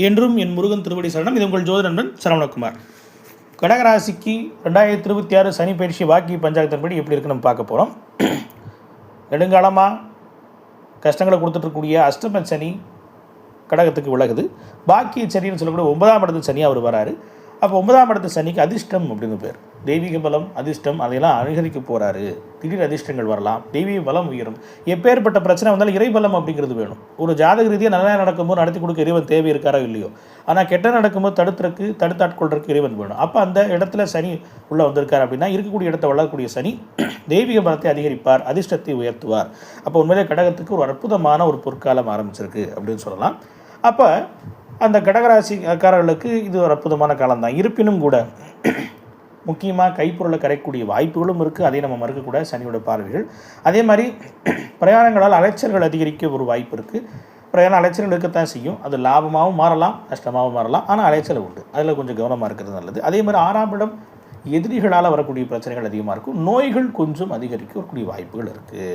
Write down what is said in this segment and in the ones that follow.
என்றும் என் முருகன் திருவடி சரணம். இது உங்கள் ஜோதி நண்பன் சரவணகுமார். கடகராசிக்கு 2026 சனி பயிற்சி வாக்கி பஞ்சாயத்தின்படி எப்படி இருக்குன்னு நம்ம பார்க்க போகிறோம். நெடுங்காலமாக கஷ்டங்களை கொடுத்துட்ருக்கூடிய அஷ்டம சனி கடகத்துக்கு விலகுது. பாக்கிய சனின்னு சொல்லக்கூடிய 9ஆம் இடத்து சனி அவர் வராரு. அப்போ 9ஆம் இடத்து சனிக்கு அதிர்ஷ்டம் அப்படின்னு பேர். தெய்வீக பலம், அதிர்ஷ்டம் அதையெல்லாம் அனுகரிக்க போகிறாரு. திடீர் அதிர்ஷ்டங்கள் வரலாம், தெய்வீக பலம் உயரும். எப்பேற்பட்ட பிரச்சனை வந்தாலும் இறைபலம் அப்படிங்கிறது வேணும். ஒரு ஜாதக ரீதியாக நல்லா நடக்கும்போது நடத்தி கொடுக்க இறைவன் தேவை இருக்காரோ இல்லையோ, ஆனால் கெட்ட நடக்கும்போது தடுத்தாட்கொள்றதுக்கு இறைவன் வேணும். அப்போ அந்த இடத்துல சனி உள்ளே வந்திருக்கார் அப்படின்னா இருக்கக்கூடிய இடத்த வளரக்கூடிய சனி தெய்வீக பலத்தை அதிகரிப்பார், அதிர்ஷ்டத்தை உயர்த்துவார். அப்போ உண்மையிலே கடகத்துக்கு ஒரு அற்புதமான ஒரு பொற்காலம் ஆரம்பிச்சிருக்கு அப்படின்னு சொல்லலாம். அப்போ அந்த கடகராசிக்காரர்களுக்கு இது ஒரு அற்புதமான காலம்தான். இருப்பினும் கூட முக்கியமாக கைப்பொருளை கரைக்கக்கூடிய வாய்ப்புகளும் இருக்குது. அதை நம்ம மறுக்கக்கூடாது, சனியோட பார்வைகள். அதே மாதிரி பிரயாணங்களால் அலைச்சல்கள் அதிகரிக்க ஒரு வாய்ப்பு இருக்குது. பிரயாண அலைச்சல்கள் இருக்கத்தான் செய்யும். அது லாபமாகவும் மாறலாம், நஷ்டமாகவும் மாறலாம். ஆனால் அலைச்சல் உண்டு, அதில் கொஞ்சம் கவனமாக இருக்கிறது நல்லது. அதே மாதிரி 6ஆம் இடம் எதிரிகளால் வரக்கூடிய பிரச்சனைகள் அதிகமாக இருக்கும். நோய்கள் கொஞ்சம் அதிகரிக்கக்கூடிய வாய்ப்புகள் இருக்குது.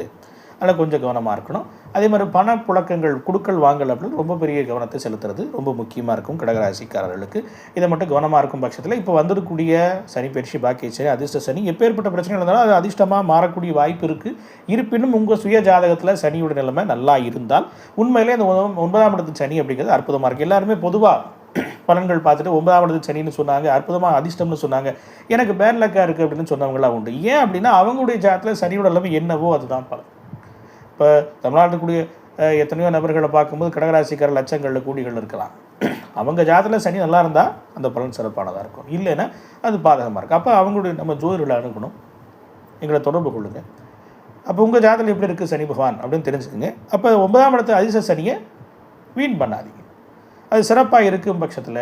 அதில் கொஞ்சம் கவனமாக இருக்கணும். அதே மாதிரி பணப்புழக்கங்கள், கொடுக்கல் வாங்கல் அப்படின்னு ரொம்ப பெரிய கவனத்தை செலுத்துறது ரொம்ப முக்கியமாக இருக்கும் கடகராசிக்காரர்களுக்கு. இதை மட்டும் கவனமாக இருக்கும் பட்சத்தில் இப்போ வந்துடக்கூடிய சனி பயிற்சி, பாக்கிய சனி, அதிர்ஷ்ட சனி எப்பேற்பட்ட பிரச்சனைகள் இருந்தாலும் அது அதிர்ஷ்டமாக மாறக்கூடிய வாய்ப்பு இருக்குது. இருப்பினும் உங்கள் சுய ஜாதகத்தில் சனியோட நிலைமை நல்லா இருந்தால் உண்மையிலே அந்த 9ஆம் இடத்து சனி அப்படிங்கிறது அற்புதமாக இருக்குது. எல்லாருமே பொதுவாக பலன்கள் பார்த்துட்டு 9ஆம் இடத்து சனின்னு சொன்னாங்க, அற்புதமாக அதிர்ஷ்டம்னு சொன்னாங்க, எனக்கு பேட் லக்காக இருக்குது அப்படின்னு சொன்னவங்களாம் உண்டு. ஏன் அப்படின்னா அவங்களுடைய ஜாதகத்தில் சனியோட நிலைமை என்னவோ அதுதான் பலன். இப்போ தமிழ்நாட்டுக்குரிய எத்தனையோ நபர்களை பார்க்கும்போது கடகராசிக்கார லட்சங்களில் கோடிகள் இருக்கலாம். அவங்க ஜாதகத்தில் சனி நல்லா இருந்தால் அந்த பலன் சிறப்பானதாக இருக்கும், இல்லைன்னா அது பாதகமாக இருக்கும். அப்போ அவங்களுடைய நம்ம ஜோதிடர்களை அணுகணும், எங்களை தொடர்பு கொள்ளுங்கள். அப்போ உங்கள் ஜாதகத்தில் எப்படி இருக்குது சனி பகவான் அப்படின்னு தெரிஞ்சுக்கோங்க. அப்போ 9ஆம் இடத்து அதிர்ஷ்ட சனியை வீண் பண்ணாதீங்க. அது சிறப்பாக இருக்கும் பட்சத்தில்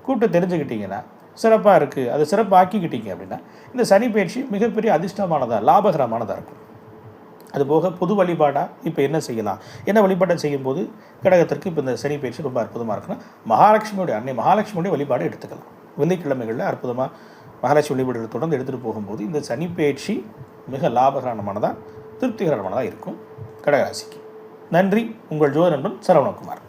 கூப்பிட்டு தெரிஞ்சுக்கிட்டிங்கன்னா சிறப்பாக இருக்குது, அது சிறப்பாக்கிக்கிட்டீங்க அப்படின்னா இந்த சனி பயிற்சி மிகப்பெரிய அதிர்ஷ்டமானதாக, லாபகரமானதாக இருக்கும். அதுபோக பொது வழிபாடாக இப்போ என்ன செய்யலாம், என்ன வழிபாட்டை செய்யும்போது கடகத்திற்கு இப்போ இந்த சனி பயிற்சி ரொம்ப அற்புதமாக இருக்குன்னா மகாலட்சுமியோடைய அன்னை மகாலட்சுமியோடைய வழிபாடு எடுத்துக்கலாம். வெள்ளிக்கிழமைகளில் அற்புதமாக மகாலட்சுமி வழிபாடுகளை தொடர்ந்து எடுத்துகிட்டு போகும்போது இந்த சனி பயிற்சி மிக லாபகரமானதாக, திருப்திகரமானதாக இருக்கும் கடகராசிக்கு. நன்றி. உங்கள் ஜோதி நண்பன் சரவணகுமார்.